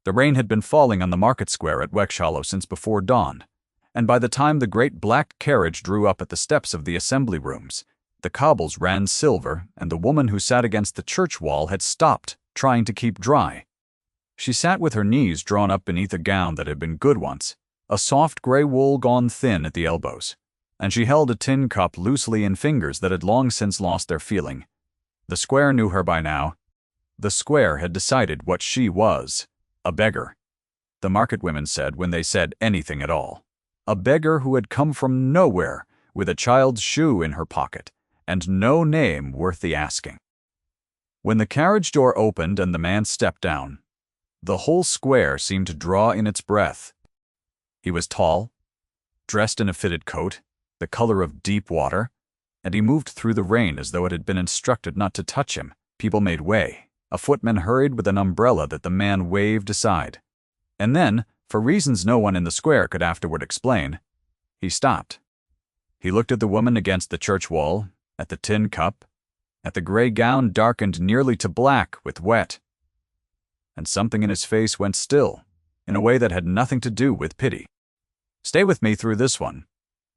The rain had been falling on the market square at Wexhallow since before dawn, and by the time the great black carriage drew up at the steps of the assembly rooms, the cobbles ran silver, and the woman who sat against the church wall had stopped, trying to keep dry. She sat with her knees drawn up beneath a gown that had been good once, a soft gray wool gone thin at the elbows, and she held a tin cup loosely in fingers that had long since lost their feeling. The square knew her by now. The square had decided what she was. A beggar, the market women said when they said anything at all. A beggar who had come from nowhere with a child's shoe in her pocket and no name worth the asking. When the carriage door opened and the man stepped down, the whole square seemed to draw in its breath. He was tall, dressed in a fitted coat, the color of deep water, and he moved through the rain as though it had been instructed not to touch him. People made way. A footman hurried with an umbrella that the man waved aside. And then, for reasons no one in the square could afterward explain, he stopped. He looked at the woman against the church wall, at the tin cup, at the gray gown darkened nearly to black with wet. And something in his face went still, in a way that had nothing to do with pity. Stay with me through this one,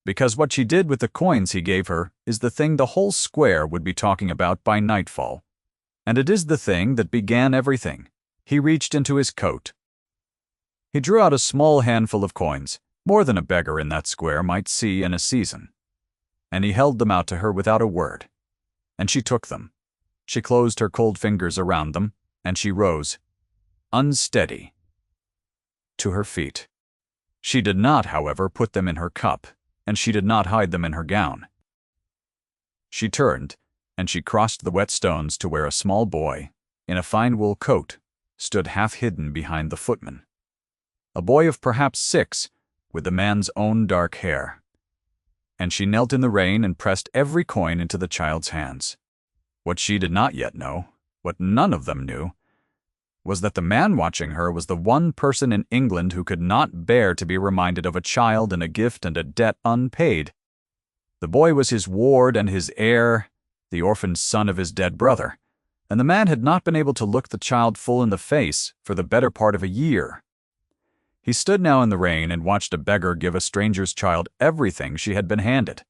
because what she did with the coins he gave her is the thing the whole square would be talking about by nightfall. And it is the thing that began everything. He reached into his coat. He drew out a small handful of coins, more than a beggar in that square might see in a season. And he held them out to her without a word. And she took them. She closed her cold fingers around them, and she rose, unsteady, to her feet. She did not, however, put them in her cup, and she did not hide them in her gown. She turned, and she crossed the wet stones to where a small boy, in a fine wool coat, stood half-hidden behind the footman. A boy of perhaps 6, with the man's own dark hair. And she knelt in the rain and pressed every coin into the child's hands. What she did not yet know, what none of them knew, was that the man watching her was the one person in England who could not bear to be reminded of a child and a gift and a debt unpaid. The boy was his ward and his heir, the orphaned son of his dead brother, and the man had not been able to look the child full in the face for the better part of a year. He stood now in the rain and watched a beggar give a stranger's child everything she had been handed.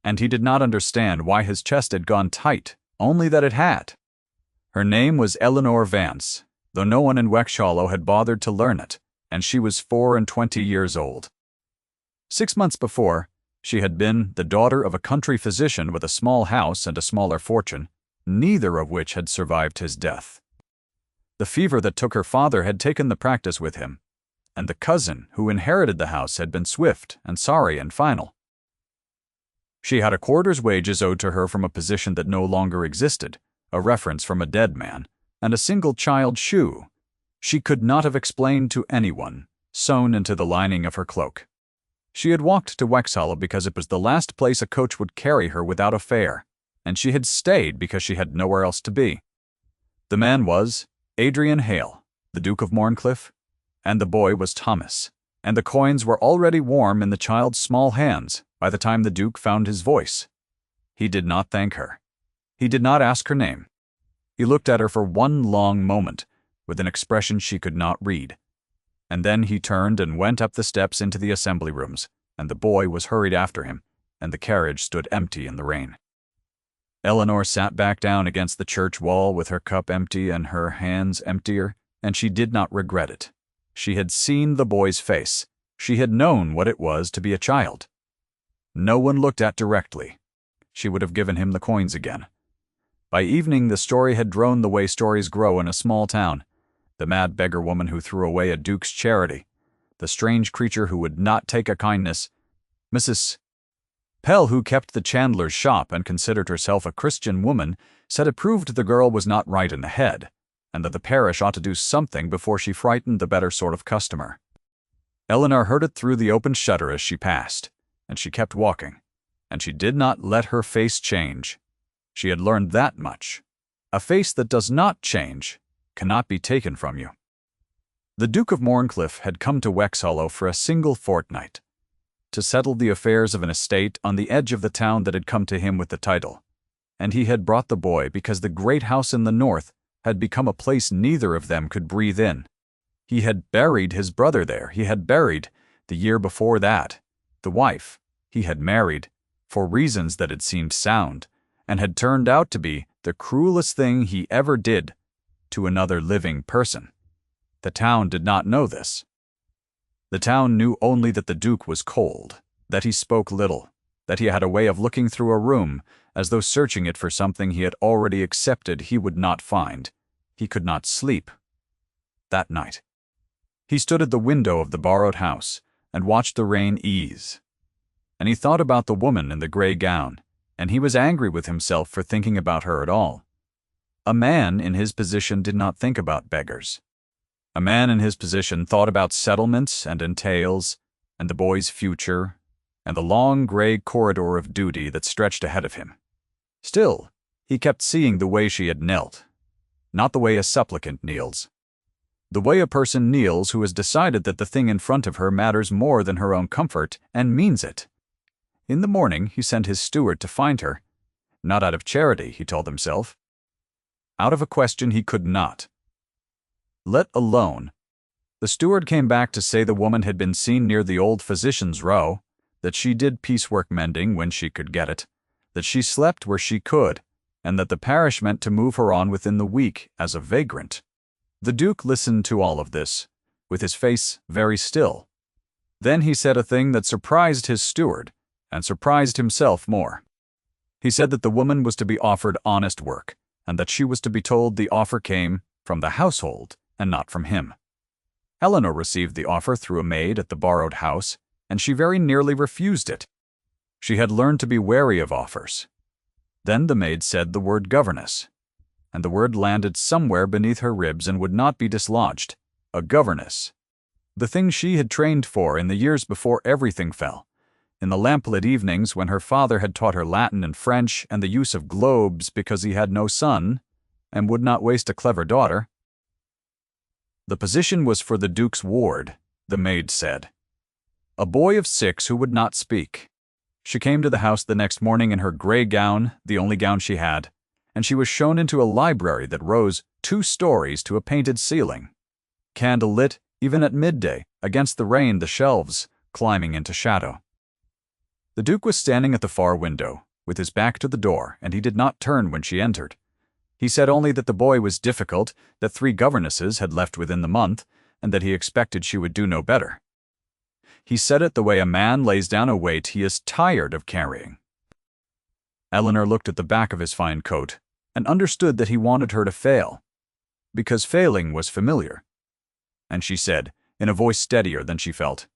And he did not understand why his chest had gone tight, only that it had. Her name was Eleanor Vance, though no one in Wexhallow had bothered to learn it, and she was 24 years old. 6 months before, she had been the daughter of a country physician with a small house and a smaller fortune, neither of which had survived his death. The fever that took her father had taken the practice with him, and the cousin who inherited the house had been swift and sorry and final. She had a quarter's wages owed to her from a position that no longer existed, a reference from a dead man, and a single child's shoe she could not have explained to anyone, sewn into the lining of her cloak. She had walked to Wexhallow because it was the last place a coach would carry her without a fare, and she had stayed because she had nowhere else to be. The man was Adrian Hale, the Duke of Morncliffe, and the boy was Thomas, and the coins were already warm in the child's small hands by the time the Duke found his voice. He did not thank her. He did not ask her name. He looked at her for one long moment, with an expression she could not read. And then he turned and went up the steps into the assembly rooms, and the boy was hurried after him, and the carriage stood empty in the rain. Eleanor sat back down against the church wall with her cup empty and her hands emptier, and she did not regret it. She had seen the boy's face. She had known what it was to be a child. No one looked at directly. She would have given him the coins again. By evening the story had grown the way stories grow in a small town. The mad beggar woman who threw away a duke's charity, the strange creature who would not take a kindness, Mrs. Pell, who kept the chandler's shop and considered herself a Christian woman, said it proved the girl was not right in the head, and that the parish ought to do something before she frightened the better sort of customer. Eleanor heard it through the open shutter as she passed, and she kept walking, and she did not let her face change. She had learned that much. A face that does not change cannot be taken from you. The Duke of Morncliffe had come to Wexhallow for a single fortnight, to settle the affairs of an estate on the edge of the town that had come to him with the title, and he had brought the boy because the great house in the north had become a place neither of them could breathe in. He had buried his brother there. He had buried, the year before that, the wife he had married, for reasons that had seemed sound, and had turned out to be the cruelest thing he ever did to another living person. The town did not know this. The town knew only that the Duke was cold, that he spoke little, that he had a way of looking through a room as though searching it for something he had already accepted he would not find. He could not sleep. That night, he stood at the window of the borrowed house and watched the rain ease. And he thought about the woman in the gray gown, and he was angry with himself for thinking about her at all. A man in his position did not think about beggars. A man in his position thought about settlements and entails, and the boy's future, and the long gray corridor of duty that stretched ahead of him. Still, he kept seeing the way she had knelt. Not the way a supplicant kneels. The way a person kneels who has decided that the thing in front of her matters more than her own comfort and means it. In the morning, he sent his steward to find her. Not out of charity, he told himself. Out of a question he could not. Let alone. The steward came back to say the woman had been seen near the old physician's row, that she did piecework mending when she could get it, that she slept where she could, and that the parish meant to move her on within the week as a vagrant. The Duke listened to all of this, with his face very still. Then he said a thing that surprised his steward, and surprised himself more. He said that the woman was to be offered honest work, and that she was to be told the offer came from the household and not from him. Eleanor received the offer through a maid at the borrowed house, and she very nearly refused it. She had learned to be wary of offers. Then the maid said the word governess, and the word landed somewhere beneath her ribs and would not be dislodged. A governess. The thing she had trained for in the years before everything fell. In the lamplit evenings when her father had taught her Latin and French and the use of globes because he had no son and would not waste a clever daughter. The position was for the Duke's ward, the maid said. A boy of 6 who would not speak. She came to the house the next morning in her gray gown, the only gown she had, and she was shown into a library that rose 2 stories to a painted ceiling. Candle lit, even at midday, against the rain, the shelves climbing into shadow. The Duke was standing at the far window, with his back to the door, and he did not turn when she entered. He said only that the boy was difficult, that 3 governesses had left within the month, and that he expected she would do no better. He said it the way a man lays down a weight he is tired of carrying. Eleanor looked at the back of his fine coat and understood that he wanted her to fail, because failing was familiar. And she said, in a voice steadier than she felt,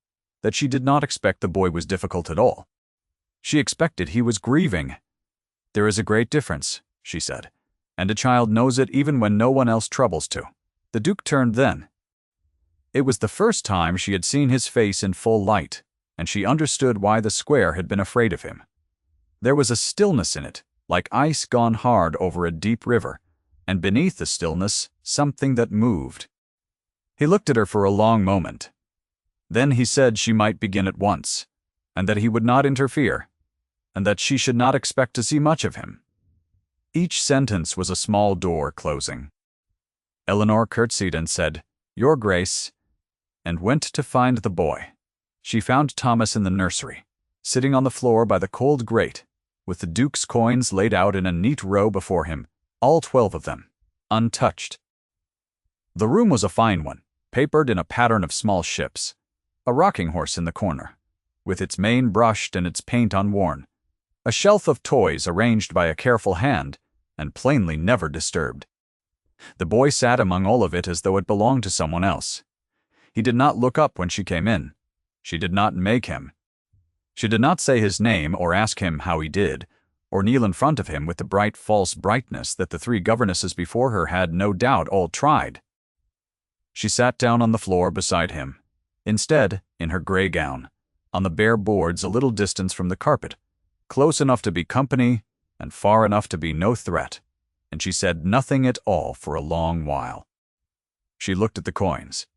that she did not expect the boy was difficult at all. She expected he was grieving. There is a great difference, she said, and a child knows it even when no one else troubles to. The Duke turned then. It was the first time she had seen his face in full light, and she understood why the square had been afraid of him. There was a stillness in it, like ice gone hard over a deep river, and beneath the stillness, something that moved. He looked at her for a long moment. Then he said she might begin at once, and that he would not interfere, and that she should not expect to see much of him. Each sentence was a small door closing. Eleanor curtsied and said, "Your Grace," and went to find the boy. She found Thomas in the nursery, sitting on the floor by the cold grate, with the Duke's coins laid out in a neat row before him, all 12 of them, untouched. The room was a fine one, papered in a pattern of small ships, a rocking horse in the corner, with its mane brushed and its paint unworn, a shelf of toys arranged by a careful hand and plainly never disturbed. The boy sat among all of it as though it belonged to someone else. He did not look up when she came in. She did not make him. She did not say his name or ask him how he did, or kneel in front of him with the bright false brightness that the 3 governesses before her had no doubt all tried. She sat down on the floor beside him, instead, in her gray gown, on the bare boards a little distance from the carpet, close enough to be company and far enough to be no threat, and she said nothing at all for a long while. She looked at the coins.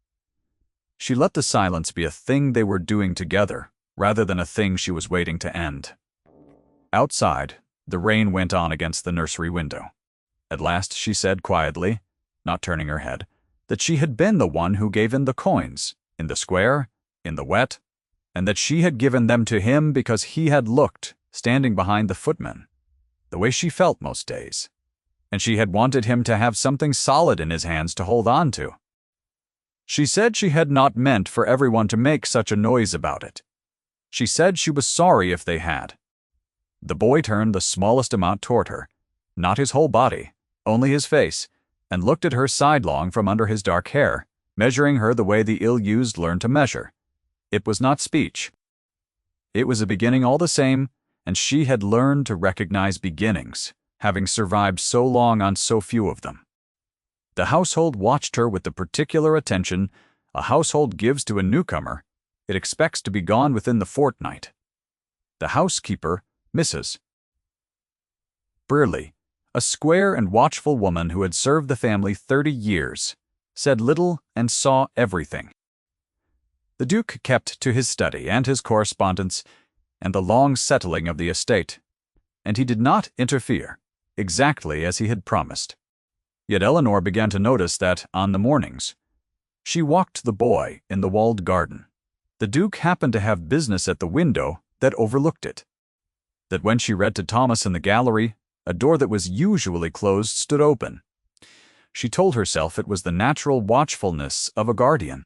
She let the silence be a thing they were doing together, rather than a thing she was waiting to end. Outside, the rain went on against the nursery window. At last she said quietly, not turning her head, that she had been the one who gave in the coins, in the square, in the wet, and that she had given them to him because he had looked, standing behind the footman, the way she felt most days, and she had wanted him to have something solid in his hands to hold on to. She said she had not meant for everyone to make such a noise about it. She said she was sorry if they had. The boy turned the smallest amount toward her, not his whole body, only his face, and looked at her sidelong from under his dark hair, measuring her the way the ill-used learn to measure. It was not speech. It was a beginning all the same, and she had learned to recognize beginnings, having survived so long on so few of them. The household watched her with the particular attention a household gives to a newcomer it expects to be gone within the fortnight. The housekeeper, Mrs. Brearley, a square and watchful woman who had served the family 30 years, said little and saw everything. The Duke kept to his study and his correspondence and the long settling of the estate, and he did not interfere, exactly as he had promised. Yet Eleanor began to notice that, on the mornings, she walked the boy in the walled garden. The Duke happened to have business at the window that overlooked it. That when she read to Thomas in the gallery, a door that was usually closed stood open. She told herself it was the natural watchfulness of a guardian.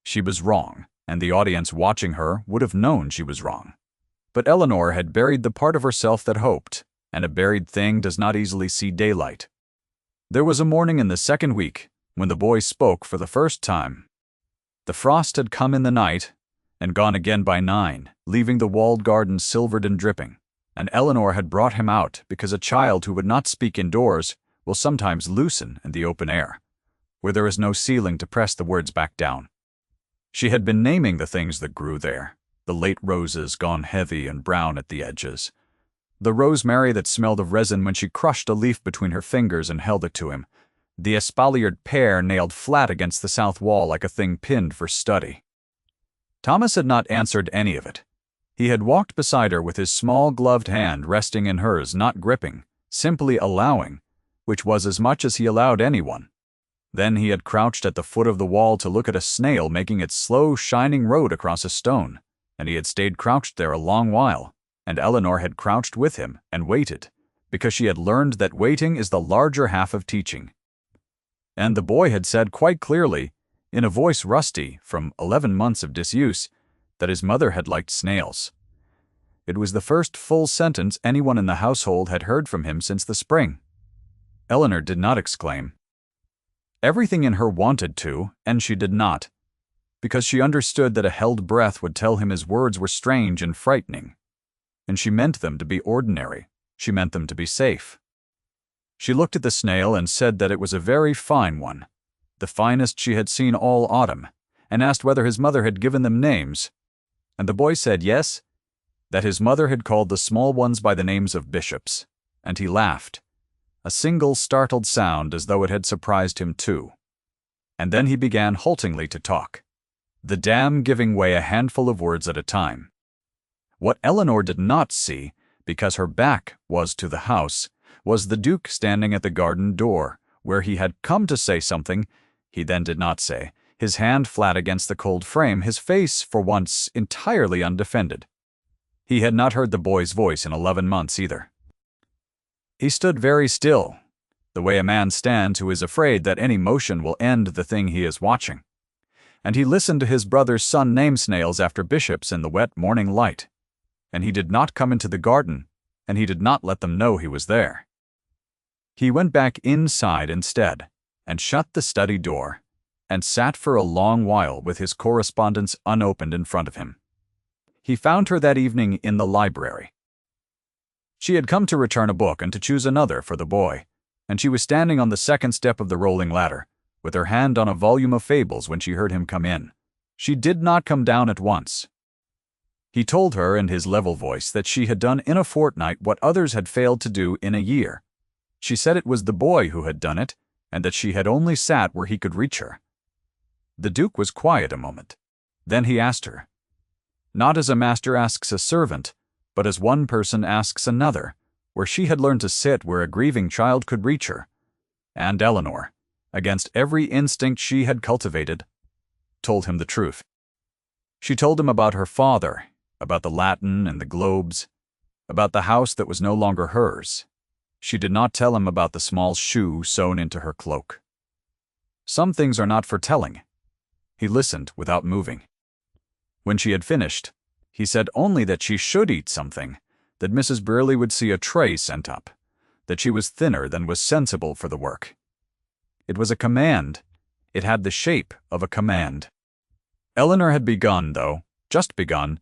She was wrong, and the audience watching her would have known she was wrong. But Eleanor had buried the part of herself that hoped, and a buried thing does not easily see daylight. There was a morning in the second week when the boy spoke for the first time. The frost had come in the night and gone again by 9, leaving the walled garden silvered and dripping, and Eleanor had brought him out because a child who would not speak indoors will sometimes loosen in the open air, where there is no ceiling to press the words back down. She had been naming the things that grew there, the late roses gone heavy and brown at the edges, the rosemary that smelled of resin when she crushed a leaf between her fingers and held it to him, the espaliered pear nailed flat against the south wall like a thing pinned for study. Thomas had not answered any of it. He had walked beside her with his small gloved hand resting in hers, not gripping, simply allowing, which was as much as he allowed anyone. Then he had crouched at the foot of the wall to look at a snail making its slow, shining road across a stone, and he had stayed crouched there a long while, and Eleanor had crouched with him and waited, because she had learned that waiting is the larger half of teaching. And the boy had said quite clearly, in a voice rusty from 11 months of disuse, that his mother had liked snails. It was the first full sentence anyone in the household had heard from him since the spring. Eleanor did not exclaim. Everything in her wanted to, and she did not, because she understood that a held breath would tell him his words were strange and frightening, and she meant them to be ordinary. She meant them to be safe. She looked at the snail and said that it was a very fine one, the finest she had seen all autumn, and asked whether his mother had given them names. And the boy said yes, that his mother had called the small ones by the names of bishops, and he laughed, a single startled sound as though it had surprised him too. And then he began haltingly to talk, the dam giving way a handful of words at a time. What Eleanor did not see, because her back was to the house, was the Duke standing at the garden door, where he had come to say something he then did not say, his hand flat against the cold frame, his face, for once, entirely undefended. He had not heard the boy's voice in 11 months either. He stood very still, the way a man stands who is afraid that any motion will end the thing he is watching. And he listened to his brother's son name snails after bishops in the wet morning light. And he did not come into the garden, and he did not let them know he was there. He went back inside instead, and shut the study door, and sat for a long while with his correspondence unopened in front of him. He found her that evening in the library. She had come to return a book and to choose another for the boy, and she was standing on the second step of the rolling ladder, with her hand on a volume of fables when she heard him come in. She did not come down at once. He told her in his level voice that she had done in a fortnight what others had failed to do in a year. She said it was the boy who had done it, and that she had only sat where he could reach her. The Duke was quiet a moment. Then he asked her, not as a master asks a servant, but as one person asks another, where she had learned to sit where a grieving child could reach her. And Eleanor, against every instinct she had cultivated, told him the truth. She told him about her father, about the Latin and the globes, about the house that was no longer hers. She did not tell him about the small shoe sewn into her cloak. Some things are not for telling. He listened without moving. When she had finished, he said only that she should eat something, that Mrs. Burley would see a tray sent up, that she was thinner than was sensible for the work. It was a command. It had the shape of a command. Eleanor had begun, though, just begun,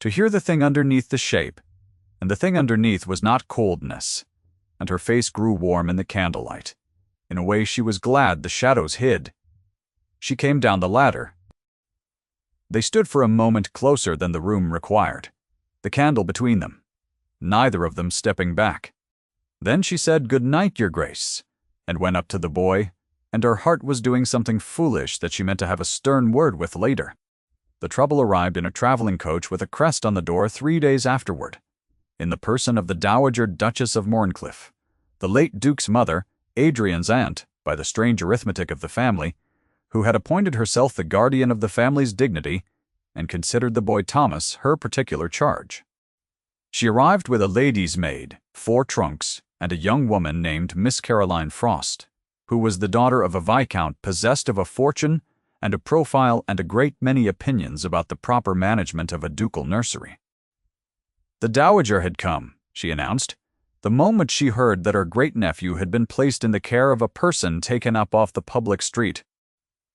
to hear the thing underneath the shape, and the thing underneath was not coldness, and her face grew warm in the candlelight. In a way she was glad the shadows hid. She came down the ladder. They stood for a moment closer than the room required, the candle between them, neither of them stepping back. Then she said, "Good night, Your Grace," and went up to the boy, and her heart was doing something foolish that she meant to have a stern word with later. The trouble arrived in a traveling coach with a crest on the door 3 days afterward, in the person of the Dowager Duchess of Morncliffe, the late Duke's mother, Adrian's aunt, by the strange arithmetic of the family, who had appointed herself the guardian of the family's dignity and considered the boy Thomas her particular charge. She arrived with a lady's maid, 4 trunks, and a young woman named Miss Caroline Frost, who was the daughter of a viscount possessed of a fortune and a profile and a great many opinions about the proper management of a ducal nursery. The dowager had come, she announced, the moment she heard that her great-nephew had been placed in the care of a person taken up off the public street.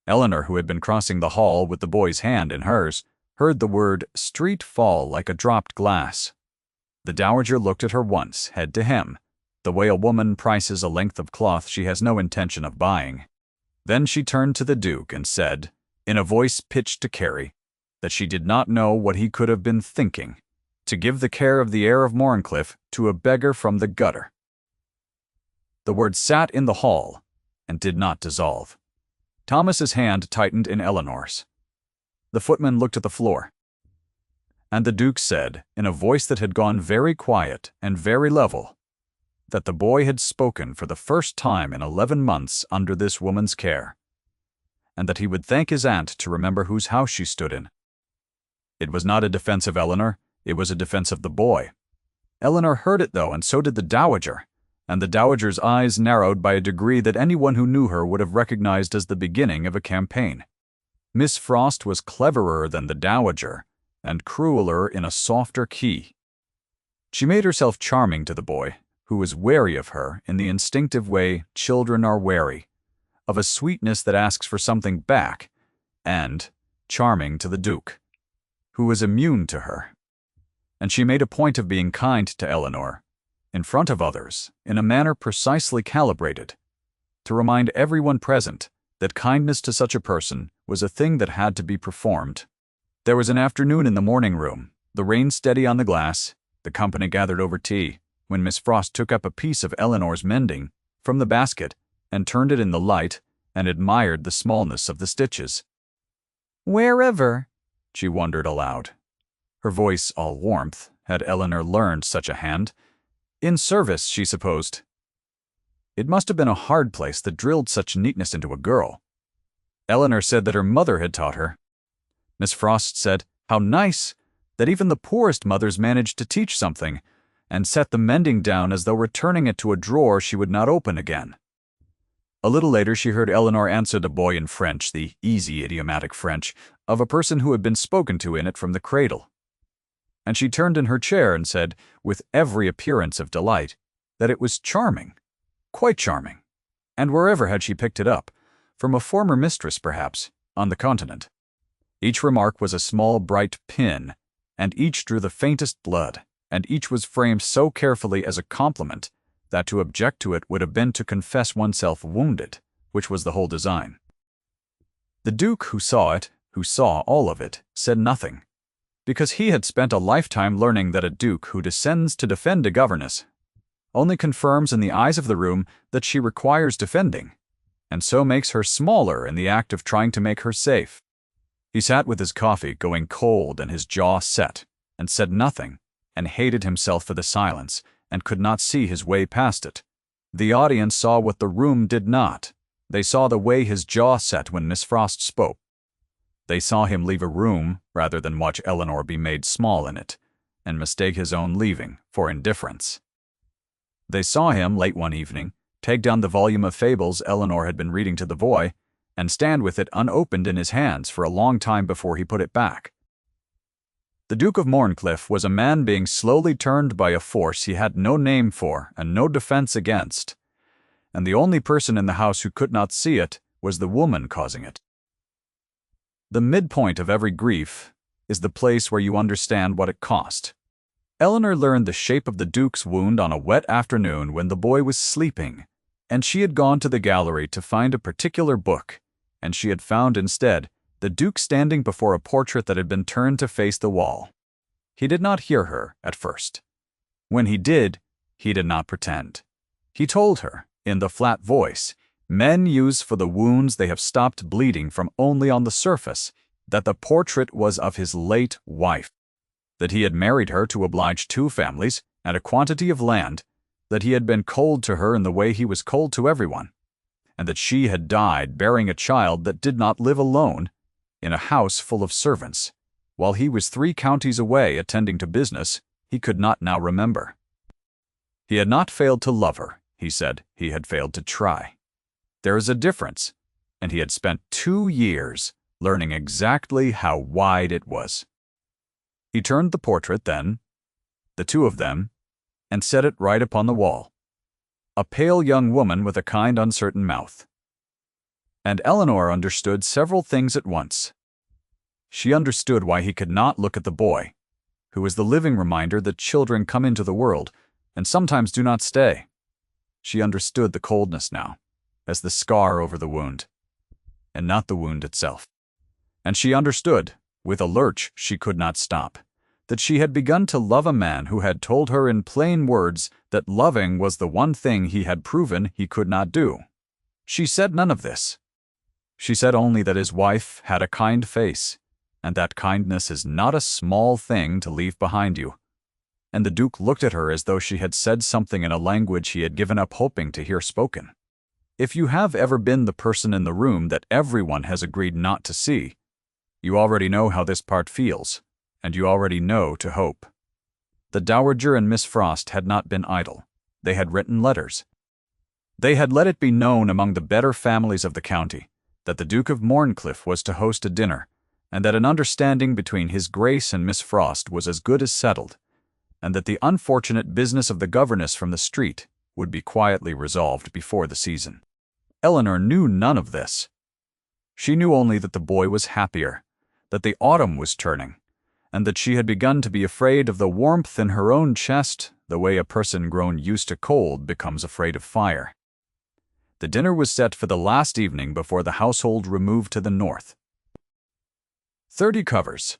Eleanor, who had been crossing the hall with the boy's hand in hers, heard the word street fall like a dropped glass. The dowager looked at her once, head to hem, the way a woman prices a length of cloth she has no intention of buying. Then she turned to the Duke and said, in a voice pitched to Carrie, that she did not know what he could have been thinking, to give the care of the heir of Morncliffe to a beggar from the gutter. The word sat in the hall and did not dissolve. Thomas's hand tightened in Eleanor's. The footman looked at the floor. And the Duke said, in a voice that had gone very quiet and very level, that the boy had spoken for the first time in 11 months under this woman's care, and that he would thank his aunt to remember whose house she stood in. It was not a defense of Eleanor, it was a defense of the boy. Eleanor heard it, though, and so did the dowager, and the dowager's eyes narrowed by a degree that anyone who knew her would have recognized as the beginning of a campaign. Miss Frost was cleverer than the dowager, and crueler in a softer key. She made herself charming to the boy, who was wary of her in the instinctive way children are wary, of a sweetness that asks for something back, and charming to the Duke, who was immune to her. And she made a point of being kind to Eleanor, in front of others, in a manner precisely calibrated, to remind everyone present that kindness to such a person was a thing that had to be performed. There was an afternoon in the morning room, the rain steady on the glass, the company gathered over tea, when Miss Frost took up a piece of Eleanor's mending from the basket and turned it in the light and admired the smallness of the stitches. "Wherever," she wondered aloud. Her voice all warmth, had Eleanor learned such a hand. In service, she supposed. It must have been a hard place that drilled such neatness into a girl. Eleanor said that her mother had taught her. Miss Frost said, how nice, that even the poorest mothers managed to teach something, and set the mending down as though returning it to a drawer she would not open again. A little later she heard Eleanor answer the boy in French, the easy idiomatic French, of a person who had been spoken to in it from the cradle. And she turned in her chair and said, with every appearance of delight, that it was charming, quite charming, and wherever had she picked it up, from a former mistress perhaps, on the continent. Each remark was a small bright pin, and each drew the faintest blood, and each was framed so carefully as a compliment that to object to it would have been to confess oneself wounded, which was the whole design. The Duke, who saw it, who saw all of it, said nothing, because he had spent a lifetime learning that a duke who descends to defend a governess only confirms in the eyes of the room that she requires defending, and so makes her smaller in the act of trying to make her safe. He sat with his coffee going cold and his jaw set, and said nothing, and hated himself for the silence, and could not see his way past it. The audience saw what the room did not, They saw the way his jaw set when Miss Frost spoke. They saw him leave a room rather than watch Eleanor be made small in it, and mistake his own leaving for indifference. They saw him, late one evening, take down the volume of fables Eleanor had been reading to the boy, and stand with it unopened in his hands for a long time before he put it back. The Duke of Morncliffe was a man being slowly turned by a force he had no name for and no defense against, and the only person in the house who could not see it was the woman causing it. The midpoint of every grief is the place where you understand what it cost. Eleanor learned the shape of the Duke's wound on a wet afternoon when the boy was sleeping, and she had gone to the gallery to find a particular book, and she had found instead the Duke standing before a portrait that had been turned to face the wall. He did not hear her at first. When he did not pretend. He told her, in the flat voice men use for the wounds they have stopped bleeding from only on the surface, that the portrait was of his late wife, that he had married her to oblige 2 families and a quantity of land, that he had been cold to her in the way he was cold to everyone, and that she had died bearing a child that did not live alone in a house full of servants, while he was 3 counties away attending to business he could not now remember. He had not failed to love her, he said, he had failed to try. There is a difference, and he had spent 2 years learning exactly how wide it was. He turned the portrait then, the 2 of them, and set it right upon the wall. A pale young woman with a kind, uncertain mouth. And Eleanor understood several things at once. She understood why he could not look at the boy, who was the living reminder that children come into the world and sometimes do not stay. She understood the coldness now, as the scar over the wound, and not the wound itself. And she understood, with a lurch she could not stop, that she had begun to love a man who had told her in plain words that loving was the one thing he had proven he could not do. She said none of this. She said only that his wife had a kind face, and that kindness is not a small thing to leave behind you. And the Duke looked at her as though she had said something in a language he had given up hoping to hear spoken. If you have ever been the person in the room that everyone has agreed not to see, you already know how this part feels, and you already know to hope. The Dowager and Miss Frost had not been idle. They had written letters. They had let it be known among the better families of the county that the Duke of Morncliffe was to host a dinner, and that an understanding between His Grace and Miss Frost was as good as settled, and that the unfortunate business of the governess from the street would be quietly resolved before the season. Eleanor knew none of this. She knew only that the boy was happier, that the autumn was turning, and that she had begun to be afraid of the warmth in her own chest, the way a person grown used to cold becomes afraid of fire. The dinner was set for the last evening before the household removed to the north. 30 covers,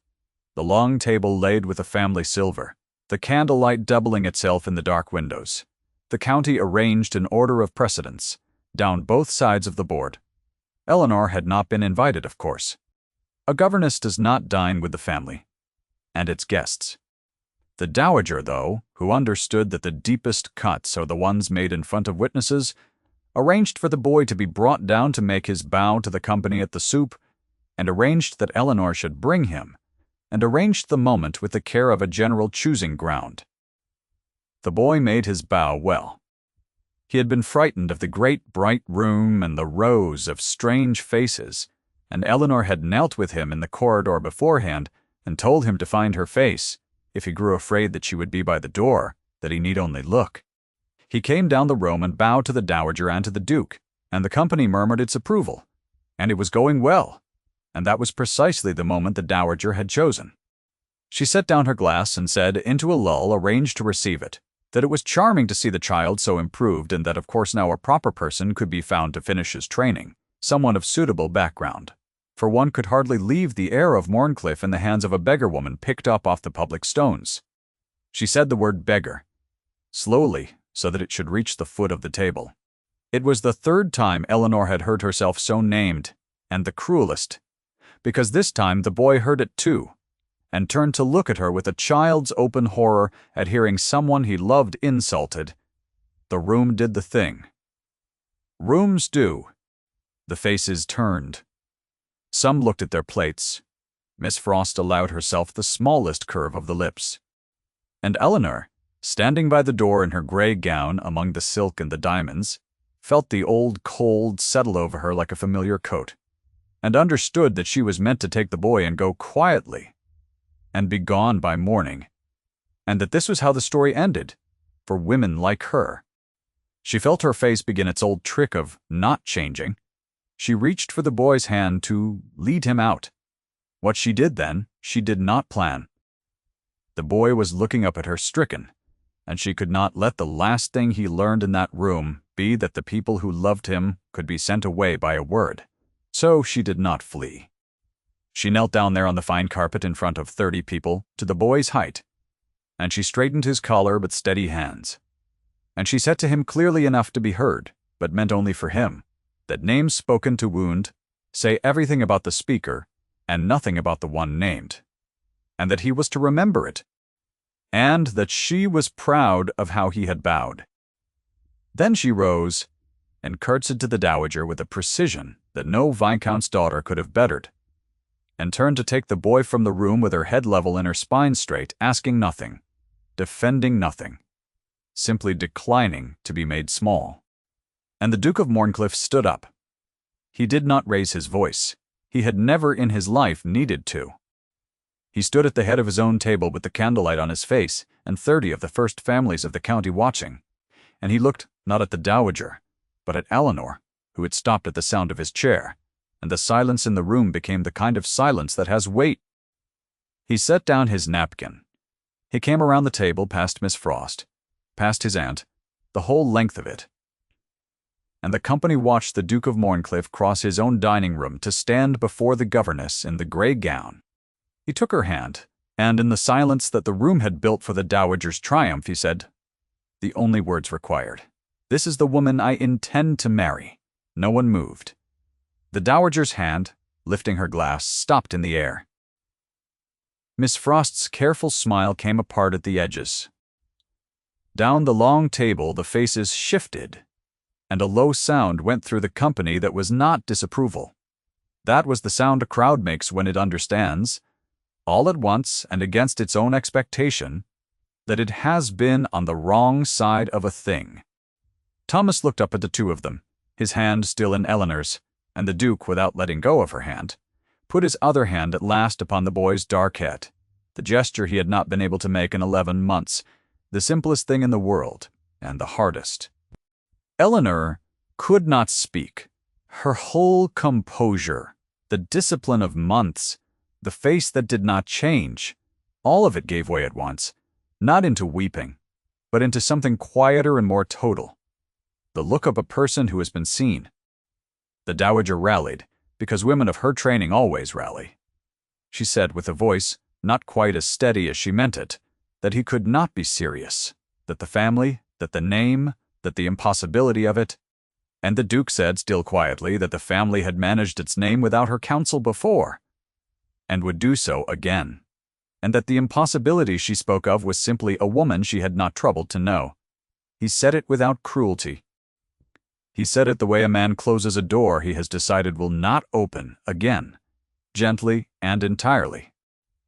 the long table laid with the family silver, the candlelight doubling itself in the dark windows, the county arranged in order of precedence, down both sides of the board. Eleanor had not been invited, of course. A governess does not dine with the family and its guests. The Dowager, though, who understood that the deepest cuts are the ones made in front of witnesses, arranged for the boy to be brought down to make his bow to the company at the soup, and arranged that Eleanor should bring him, and arranged the moment with the care of a general choosing ground. The boy made his bow well. He had been frightened of the great bright room and the rows of strange faces, and Eleanor had knelt with him in the corridor beforehand and told him to find her face, if he grew afraid that she would be by the door, that he need only look. He came down the room and bowed to the Dowager and to the Duke, and the company murmured its approval, and it was going well, and that was precisely the moment the Dowager had chosen. She set down her glass and said, into a lull arranged to receive it, that it was charming to see the child so improved, and that of course now a proper person could be found to finish his training, someone of suitable background. For one could hardly leave the heir of Morncliffe in the hands of a beggar woman picked up off the public stones. She said the word beggar, slowly, so that it should reach the foot of the table. It was the 3rd time Eleanor had heard herself so named, and the cruelest, because this time the boy heard it too, and turned to look at her with a child's open horror at hearing someone he loved insulted. The room did the thing. Rooms do. The faces turned. Some looked at their plates. Miss Frost allowed herself the smallest curve of the lips. And Eleanor, standing by the door in her gray gown among the silk and the diamonds, felt the old cold settle over her like a familiar coat, and understood that she was meant to take the boy and go quietly, and be gone by morning, and that this was how the story ended, for women like her. She felt her face begin its old trick of not changing. She reached for the boy's hand to lead him out. What she did then, she did not plan. The boy was looking up at her stricken, and she could not let the last thing he learned in that room be that the people who loved him could be sent away by a word. So she did not flee. She knelt down there on the fine carpet in front of 30 people to the boy's height, and she straightened his collar with steady hands. And she said to him clearly enough to be heard, but meant only for him, that names spoken to wound say everything about the speaker and nothing about the one named, and that he was to remember it, and that she was proud of how he had bowed. Then she rose and curtsied to the dowager with a precision that no viscount's daughter could have bettered, and turned to take the boy from the room with her head level and her spine straight, asking nothing, defending nothing, simply declining to be made small. And the Duke of Morncliffe stood up. He did not raise his voice. He had never in his life needed to. He stood at the head of his own table with the candlelight on his face and 30 of the first families of the county watching, and he looked not at the dowager, but at Eleanor, who had stopped at the sound of his chair, and the silence in the room became the kind of silence that has weight. He set down his napkin. He came around the table past Miss Frost, past his aunt, the whole length of it, and the company watched the Duke of Morncliffe cross his own dining room to stand before the governess in the gray gown. He took her hand, and in the silence that the room had built for the dowager's triumph, he said, the only words required, "This is the woman I intend to marry." No one moved. The dowager's hand, lifting her glass, stopped in the air. Miss Frost's careful smile came apart at the edges. Down the long table the faces shifted, and a low sound went through the company that was not disapproval. That was the sound a crowd makes when it understands, all at once and against its own expectation, that it has been on the wrong side of a thing. Thomas looked up at the two of them, his hand still in Eleanor's, and the Duke, without letting go of her hand, put his other hand at last upon the boy's dark head, the gesture he had not been able to make in 11 months, the simplest thing in the world, and the hardest. Eleanor could not speak. Her whole composure, the discipline of months, the face that did not change, all of it gave way at once, not into weeping, but into something quieter and more total, the look of a person who has been seen. The dowager rallied, because women of her training always rally. She said with a voice not quite as steady as she meant it, that he could not be serious, that the family, that the name, that the impossibility of it, and the Duke said still quietly that the family had managed its name without her counsel before, and would do so again, and that the impossibility she spoke of was simply a woman she had not troubled to know. He said it without cruelty. He said it the way a man closes a door he has decided will not open again, gently and entirely.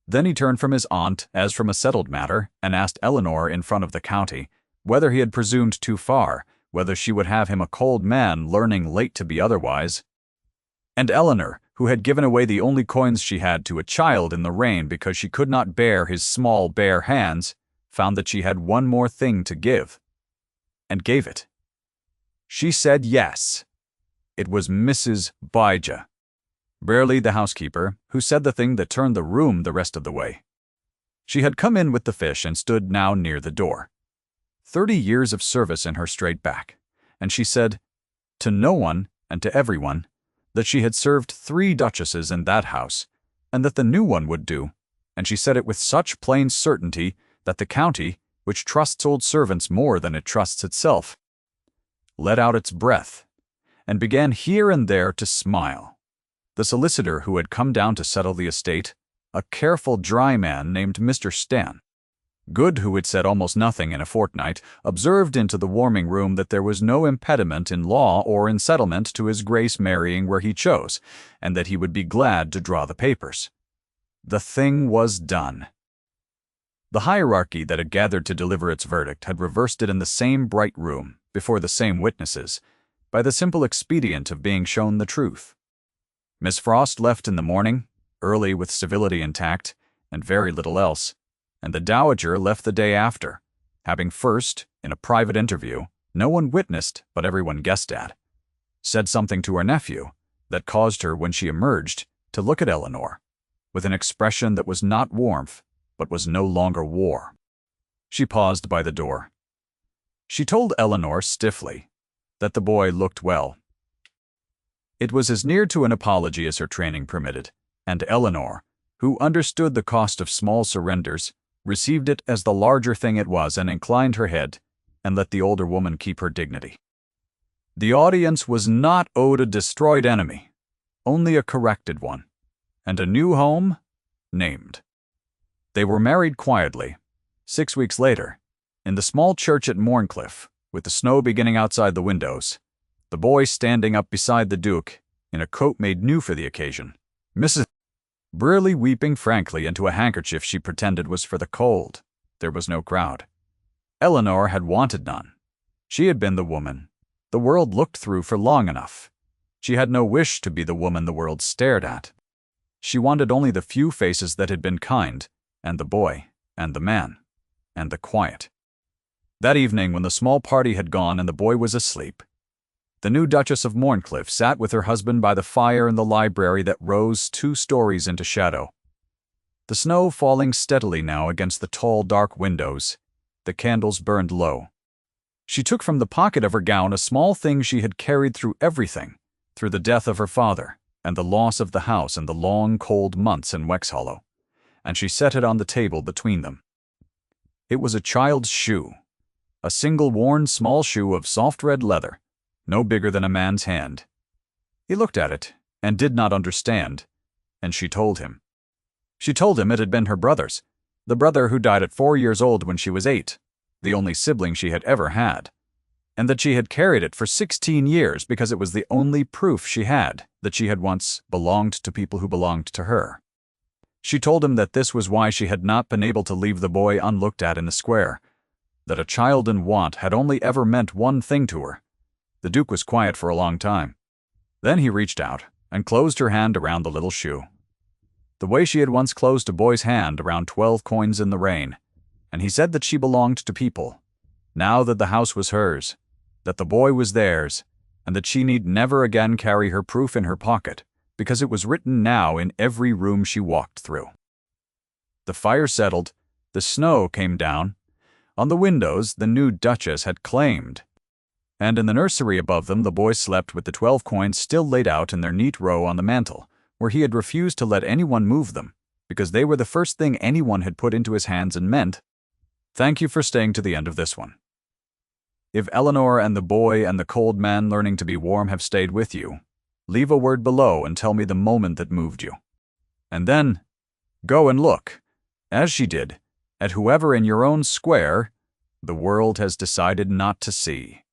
Then he turned from his aunt as from a settled matter and asked Eleanor in front of the county whether he had presumed too far, whether she would have him a cold man learning late to be otherwise. And Eleanor, who had given away the only coins she had to a child in the rain because she could not bear his small bare hands, found that she had one more thing to give, and gave it. She said yes. It was Mrs. Bijah, Brarely the housekeeper, who said the thing that turned the room the rest of the way. She had come in with the fish and stood now near the door. 30 years of service in her straight back, and she said, to no one and to everyone, that she had served 3 duchesses in that house, and that the new one would do, and she said it with such plain certainty that the county, which trusts old servants more than it trusts itself, let out its breath, and began here and there to smile. The solicitor who had come down to settle the estate, a careful, dry man named Mr. Stan, Good, who had said almost nothing in a fortnight, observed into the warming room that there was no impediment in law or in settlement to his Grace marrying where he chose, and that he would be glad to draw the papers. The thing was done. The hierarchy that had gathered to deliver its verdict had reversed it in the same bright room, before the same witnesses, by the simple expedient of being shown the truth. Miss Frost left in the morning, early with civility intact, and very little else, and the Dowager left the day after, having first, in a private interview, no one witnessed but everyone guessed at, said something to her nephew that caused her, when she emerged, to look at Eleanor, with an expression that was not warmth, but was no longer war. She paused by the door. She told Eleanor stiffly that the boy looked well. It was as near to an apology as her training permitted, and Eleanor, who understood the cost of small surrenders, received it as the larger thing it was and inclined her head and let the older woman keep her dignity. The audience was not owed a destroyed enemy, only a corrected one, and a new home named. They were married quietly, 6 weeks later, in the small church at Morncliffe, with the snow beginning outside the windows, the boy standing up beside the Duke in a coat made new for the occasion, Mrs. Brearley weeping frankly into a handkerchief she pretended was for the cold. There was no crowd. Eleanor had wanted none. She had been the woman the world looked through for long enough. She had no wish to be the woman the world stared at. She wanted only the few faces that had been kind, and the boy, and the man, and the quiet. That evening, when the small party had gone and the boy was asleep, the new Duchess of Morncliffe sat with her husband by the fire in the library that rose 2 stories into shadow. The snow falling steadily now against the tall, dark windows, the candles burned low. She took from the pocket of her gown a small thing she had carried through everything, through the death of her father, and the loss of the house and the long, cold months in Wexhollow, and she set it on the table between them. It was a child's shoe, a single worn small shoe of soft red leather, no bigger than a man's hand. He looked at it, and did not understand, and she told him. She told him it had been her brother's, the brother who died at 4 years old when she was 8, the only sibling she had ever had, and that she had carried it for 16 years because it was the only proof she had that she had once belonged to people who belonged to her. She told him that this was why she had not been able to leave the boy unlooked at in the square, that a child in want had only ever meant one thing to her. The Duke was quiet for a long time. Then he reached out and closed her hand around the little shoe, the way she had once closed a boy's hand around 12 coins in the rain, and he said that she belonged to people, now that the house was hers, that the boy was theirs, and that she need never again carry her proof in her pocket, because it was written now in every room she walked through. The fire settled, the snow came down. On the windows the new Duchess had claimed, and in the nursery above them the boy slept with the 12 coins still laid out in their neat row on the mantel, where he had refused to let anyone move them, because they were the first thing anyone had put into his hands and meant, "Thank you for staying to the end of this one." If Eleanor and the boy and the cold man learning to be warm have stayed with you, leave a word below and tell me the moment that moved you. And then, go and look, as she did, at whoever in your own square the world has decided not to see.